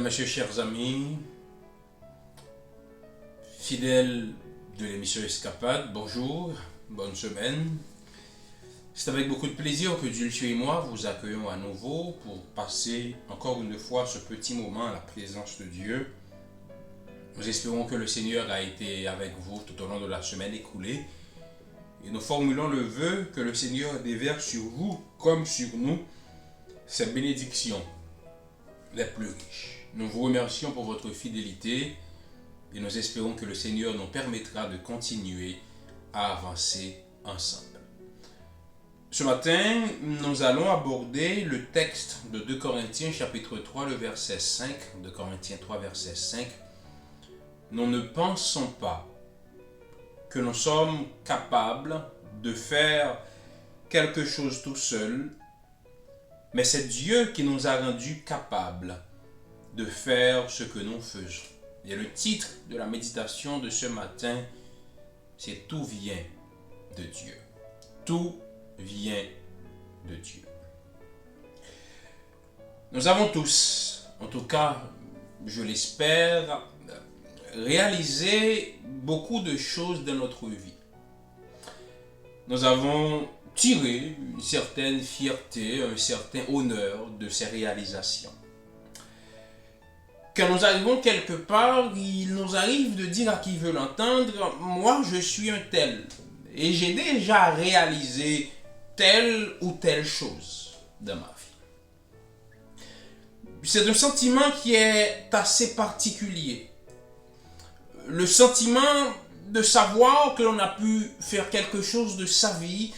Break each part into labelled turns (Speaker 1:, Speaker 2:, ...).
Speaker 1: Messieurs, chers amis, fidèles de l'émission Escapade, bonjour, bonne semaine. C'est avec beaucoup de plaisir que Dieu et moi vous accueillons à nouveau pour passer encore une fois ce petit moment à la présence de Dieu. Nous espérons que le Seigneur a été avec vous tout au long de la semaine écoulée et nous formulons le vœu que le Seigneur déverse sur vous comme sur nous ses bénédictions les plus riches. Nous vous remercions pour votre fidélité et nous espérons que le Seigneur nous permettra de continuer à avancer ensemble. Ce matin, nous allons aborder le texte de 2 Corinthiens chapitre 3, le verset 5. 2 Corinthiens 3, verset 5. Nous ne pensons pas que nous sommes capables de faire quelque chose tout seul, mais c'est Dieu qui nous a rendus capables de faire ce que nous faisons. Et le titre de la méditation de ce matin, c'est « Tout vient de Dieu ». Tout vient de Dieu. Nous avons tous, en tout cas, je l'espère, réalisé beaucoup de choses dans notre vie. Nous avons tiré une certaine fierté, un certain honneur de ces réalisations. Quand nous arrivons quelque part, il nous arrive de dire à qui veut l'entendre, moi je suis un tel et j'ai déjà réalisé telle ou telle chose dans ma vie. C'est un sentiment qui est assez particulier. Le sentiment de savoir que l'on a pu faire quelque chose de sa vie,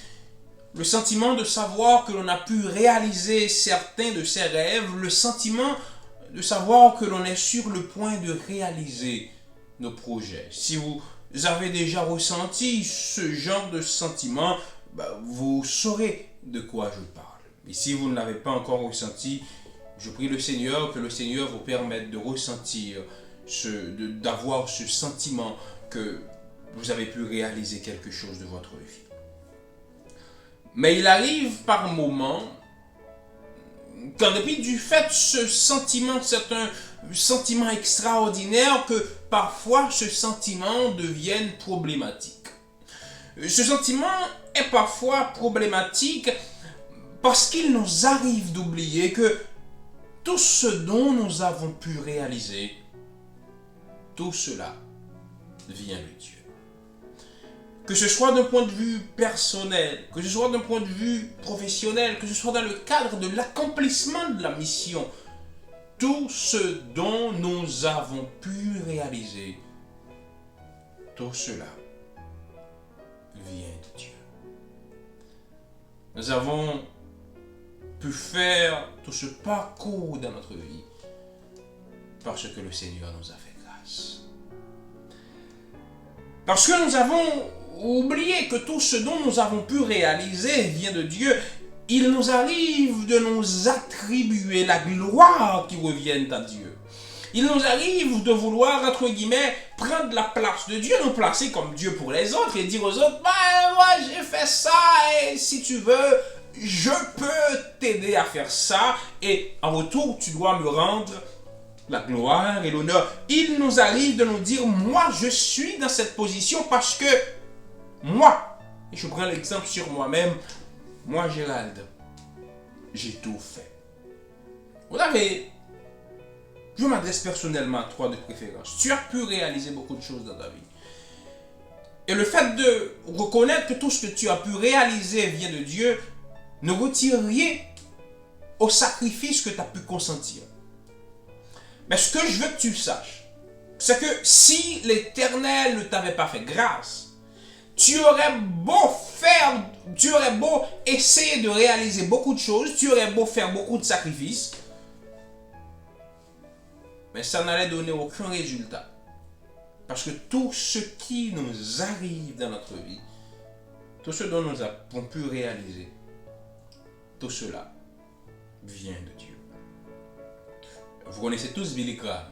Speaker 1: le sentiment de savoir que l'on a pu réaliser certains de ses rêves, le sentiment de savoir que l'on est sur le point de réaliser nos projets. Si vous avez déjà ressenti ce genre de sentiment, vous saurez de quoi je parle. Et si vous ne l'avez pas encore ressenti, je prie le Seigneur que le Seigneur vous permette de ressentir, d'avoir ce sentiment que vous avez pu réaliser quelque chose de votre vie. Mais il arrive par moments qu'en dépit du fait ce sentiment, c'est un sentiment extraordinaire, que parfois ce sentiment devienne problématique. Ce sentiment est parfois problématique parce qu'il nous arrive d'oublier que tout ce dont nous avons pu réaliser, tout cela vient de Dieu. Que ce soit d'un point de vue personnel, que ce soit d'un point de vue professionnel, que ce soit dans le cadre de l'accomplissement de la mission, tout ce dont nous avons pu réaliser, tout cela vient de Dieu. Nous avons pu faire tout ce parcours dans notre vie parce que le Seigneur nous a fait grâce. Parce que nous avons oublié que tout ce dont nous avons pu réaliser vient de Dieu, il nous arrive de nous attribuer la gloire qui revient à Dieu. Il nous arrive de vouloir, entre guillemets, prendre la place de Dieu, nous placer comme Dieu pour les autres et dire aux autres, moi j'ai fait ça et si tu veux, je peux t'aider à faire ça et en retour tu dois me rendre la gloire et l'honneur. Il nous arrive de nous dire, moi je suis dans cette position parce que moi, et je prends l'exemple sur moi-même, moi Gérald, j'ai tout fait. Vous savez, je m'adresse personnellement à toi de préférence. Tu as pu réaliser beaucoup de choses dans ta vie. Et le fait de reconnaître que tout ce que tu as pu réaliser vient de Dieu ne retire rien au sacrifice que tu as pu consentir. Mais ce que je veux que tu saches, c'est que si l'Éternel ne t'avait pas fait grâce, tu aurais beau essayer de réaliser beaucoup de choses, tu aurais beau faire beaucoup de sacrifices, mais ça n'allait donner aucun résultat. Parce que tout ce qui nous arrive dans notre vie, tout ce dont nous avons pu réaliser, tout cela vient de Dieu. Vous connaissez tous Billy Graham.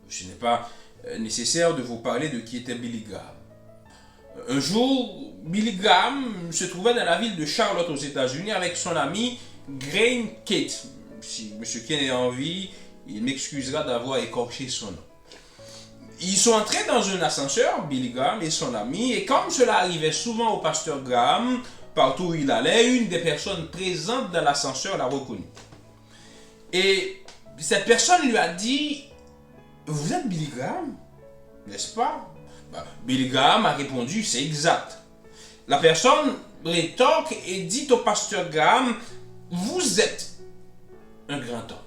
Speaker 1: Ce n'est pas nécessaire de vous parler de qui était Billy Graham. Un jour, Billy Graham se trouvait dans la ville de Charlotte aux États-Unis avec son ami Graham Kate. Si M. Ken est en vie, Il m'excusera d'avoir écorché son nom. Ils sont entrés dans un ascenseur, Billy Graham et son ami, et comme cela arrivait souvent au pasteur Graham, partout où il allait, une des personnes présentes dans l'ascenseur l'a reconnu. Et cette personne lui a dit, « Vous êtes Billy Graham, n'est-ce pas ?» Billy Graham a répondu, « C'est exact. » La personne rétorque et dit au pasteur Graham, « Vous êtes un grand homme. »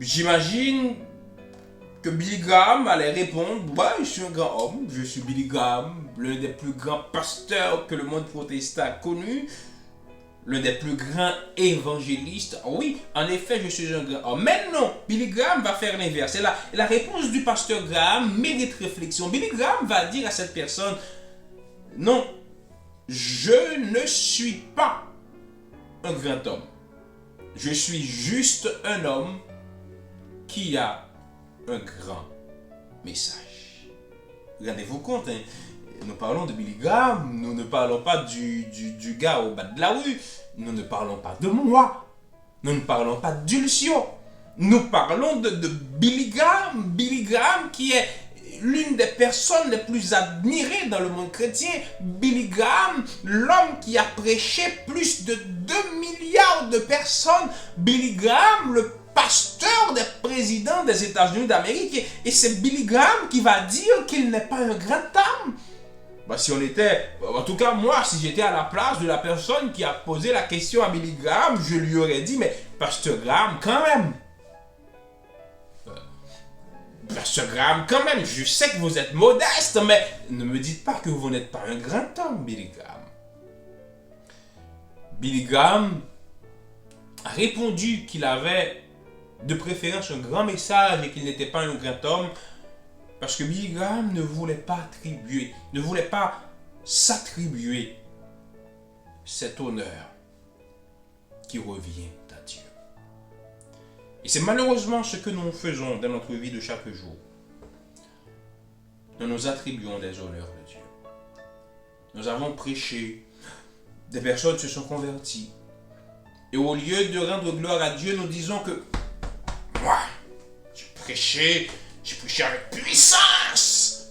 Speaker 1: J'imagine que Billy Graham allait répondre, « Je suis un grand homme, je suis Billy Graham, l'un des plus grands pasteurs que le monde protestant a connu, l'un des plus grands évangélistes. Oui, en effet, je suis un grand homme. » Mais non, Billy Graham va faire l'inverse. Et la réponse du pasteur Graham mérite réflexion. Billy Graham va dire à cette personne, « Non, je ne suis pas un grand homme. Je suis juste un homme qui a un grand message. » Rendez-vous compte, hein? Nous parlons de Billy Graham, nous ne parlons pas du gars au bas de la rue, nous ne parlons pas de moi, nous ne parlons pas d'Ulcio, nous parlons de Billy Graham qui est l'une des personnes les plus admirées dans le monde chrétien. Billy Graham, l'homme qui a prêché plus de 2 milliards de personnes. Billy Graham, le pasteur des présidents des États-Unis d'Amérique. Et c'est Billy Graham qui va dire qu'il n'est pas un grand homme. Si on était, en tout cas moi, si j'étais à la place de la personne qui a posé la question à Billy Graham, je lui aurais dit, mais pasteur Graham, quand même. Pasteur Graham, quand même, je sais que vous êtes modeste, mais ne me dites pas que vous n'êtes pas un grand homme, Billy Graham. Billy Graham a répondu qu'il avait de préférence un grand message et qu'il n'était pas un grand homme, parce que Billy Graham ne voulait pas s'attribuer cet honneur qui revient à Dieu. Et c'est malheureusement ce que nous faisons dans notre vie de chaque jour. Nous nous attribuons des honneurs de Dieu. Nous avons prêché, des personnes se sont converties. Et au lieu de rendre gloire à Dieu, nous disons que moi, j'ai prêché avec puissance.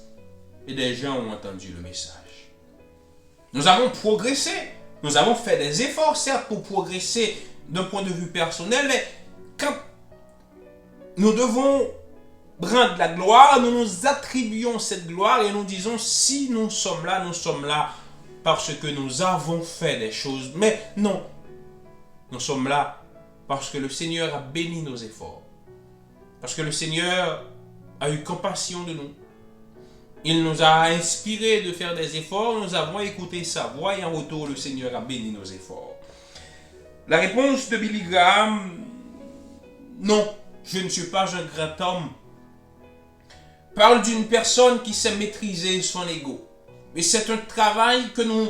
Speaker 1: Et des gens ont entendu le message. Nous avons progressé. Nous avons fait des efforts, certes, pour progresser d'un point de vue personnel, mais quand nous devons rendre la gloire, nous nous attribuons cette gloire et nous disons, si nous sommes là parce que nous avons fait des choses. Mais non, nous sommes là parce que le Seigneur a béni nos efforts. Parce que le Seigneur a eu compassion de nous. Il nous a inspiré de faire des efforts, nous avons écouté sa voix et en retour, le Seigneur a béni nos efforts. La réponse de Billy Graham, non, je ne suis pas un grand homme, parle d'une personne qui sait maîtriser son ego. Et c'est un travail que nous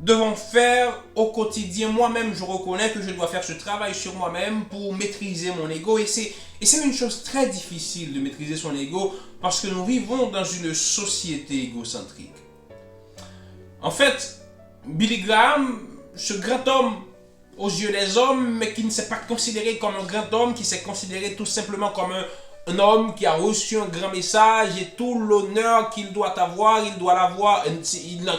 Speaker 1: devons faire au quotidien. Moi-même, je reconnais que je dois faire ce travail sur moi-même pour maîtriser mon ego. Et c'est une chose très difficile de maîtriser son ego parce que nous vivons dans une société égocentrique. En fait, Billy Graham, ce grand homme aux yeux des hommes, mais qui ne s'est pas considéré comme un grand homme, qui s'est considéré tout simplement comme un homme qui a reçu un grand message et tout l'honneur qu'il doit avoir, il doit l'avoir.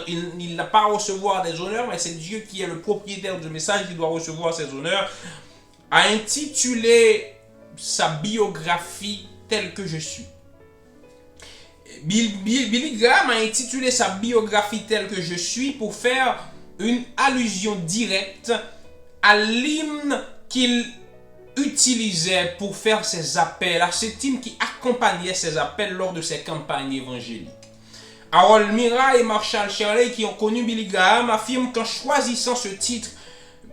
Speaker 1: Il n'a pas à recevoir des honneurs, mais c'est Dieu qui est le propriétaire du message qui doit recevoir ces honneurs. A intitulé sa biographie telle que je suis. Billy Graham a intitulé sa biographie telle que je suis pour faire une allusion directe à l'hymne qu'il utilisait pour faire ses appels, à cet hymne qui accompagnait ses appels lors de ses campagnes évangéliques. Harold Mira et Marshall Shirley, qui ont connu Billy Graham, affirment qu'en choisissant ce titre,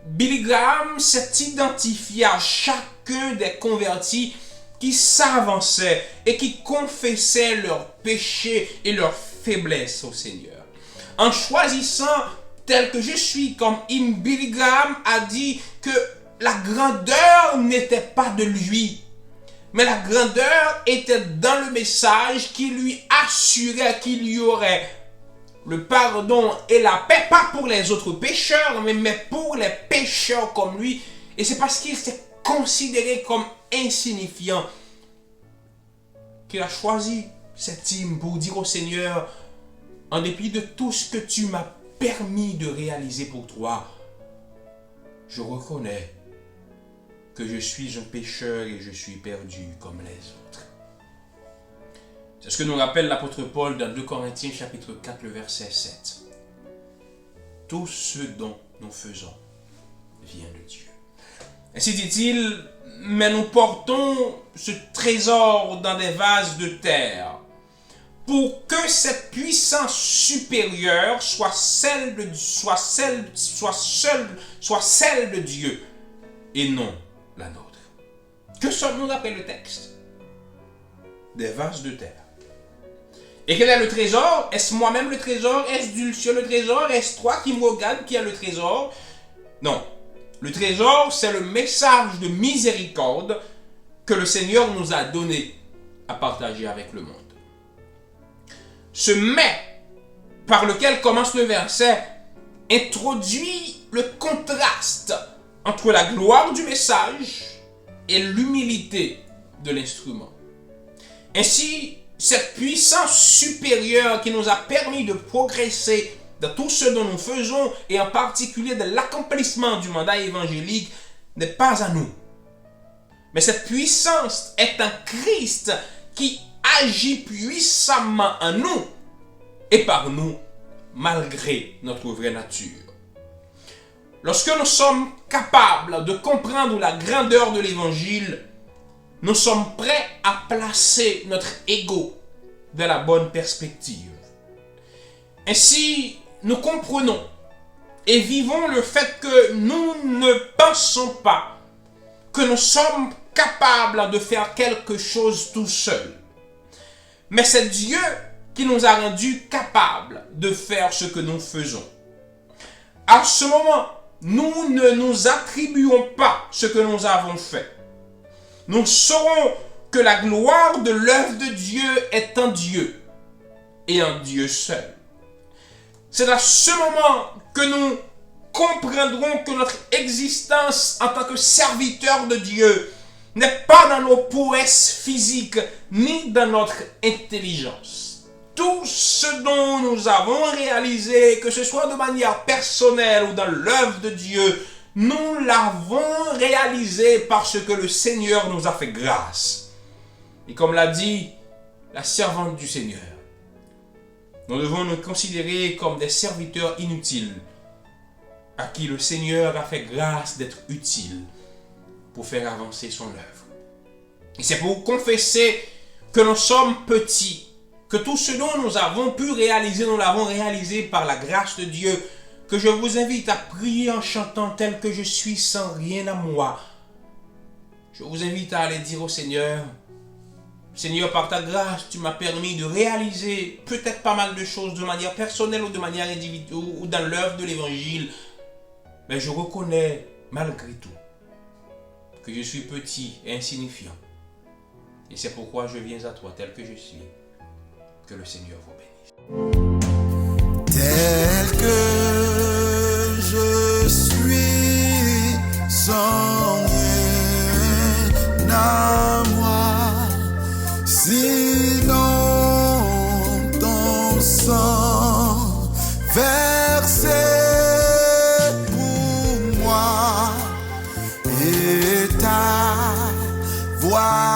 Speaker 1: Billy Graham s'est identifié à chacun des convertis qui s'avançaient et qui confessaient leurs péchés et leurs faiblesses au Seigneur. En choisissant tel que je suis comme hymne, Billy Graham a dit que la grandeur n'était pas de lui, mais la grandeur était dans le message qui lui assurait qu'il y aurait le pardon et la paix, pas pour les autres pécheurs, mais pour les pécheurs comme lui. Et c'est parce qu'il s'est considéré comme insignifiant, qu'il a choisi cette hymne pour dire au Seigneur, en dépit de tout ce que tu m'as permis de réaliser pour toi, je reconnais que je suis un pécheur et je suis perdu comme les autres. C'est ce que nous rappelle l'apôtre Paul dans 2 Corinthiens chapitre 4, le verset 7. Tout ce dont nous faisons vient de Dieu. Ainsi dit-il, mais nous portons ce trésor dans des vases de terre, pour que cette puissance supérieure soit celle de Dieu et non la nôtre. Que sommes-nous d'après le texte? Des vases de terre. Et quel est le trésor? Est-ce moi-même le trésor? Est-ce Dieu le trésor? Est-ce toi qui me regardes qui a le trésor? Non. Le trésor, c'est le message de miséricorde que le Seigneur nous a donné à partager avec le monde. Ce mais par lequel commence le verset introduit le contraste entre la gloire du message et l'humilité de l'instrument. Ainsi, cette puissance supérieure qui nous a permis de progresser dans tout ce dont nous faisons, et en particulier de l'accomplissement du mandat évangélique, n'est pas à nous. Mais cette puissance est un Christ qui agit puissamment en nous et par nous, malgré notre vraie nature. Lorsque nous sommes capables de comprendre la grandeur de l'évangile, nous sommes prêts à placer notre ego dans la bonne perspective. Ainsi, nous comprenons et vivons le fait que nous ne pensons pas que nous sommes capables de faire quelque chose tout seuls. Mais c'est Dieu qui nous a rendus capables de faire ce que nous faisons. À ce moment, nous ne nous attribuons pas ce que nous avons fait. Nous saurons que la gloire de l'œuvre de Dieu est en Dieu et en Dieu seul. C'est à ce moment que nous comprendrons que notre existence en tant que serviteur de Dieu n'est pas dans nos prouesses physiques ni dans notre intelligence. Tout ce dont nous avons réalisé, que ce soit de manière personnelle ou dans l'œuvre de Dieu, nous l'avons réalisé parce que le Seigneur nous a fait grâce. Et comme l'a dit la servante du Seigneur, nous devons nous considérer comme des serviteurs inutiles à qui le Seigneur a fait grâce d'être utiles pour faire avancer son œuvre. Et c'est pour confesser que nous sommes petits, que tout ce dont nous avons pu réaliser, nous l'avons réalisé par la grâce de Dieu, que je vous invite à prier en chantant tel que je suis sans rien à moi. Je vous invite à aller dire au Seigneur, Seigneur, par ta grâce, tu m'as permis de réaliser peut-être pas mal de choses de manière personnelle ou de manière individuelle ou dans l'œuvre de l'évangile. Mais je reconnais malgré tout que je suis petit et insignifiant. Et c'est pourquoi je viens à toi tel que je suis. Que le Seigneur vous bénisse.
Speaker 2: Tel que je suis sans rien à moi, sinon ton sang versé pour moi et ta voix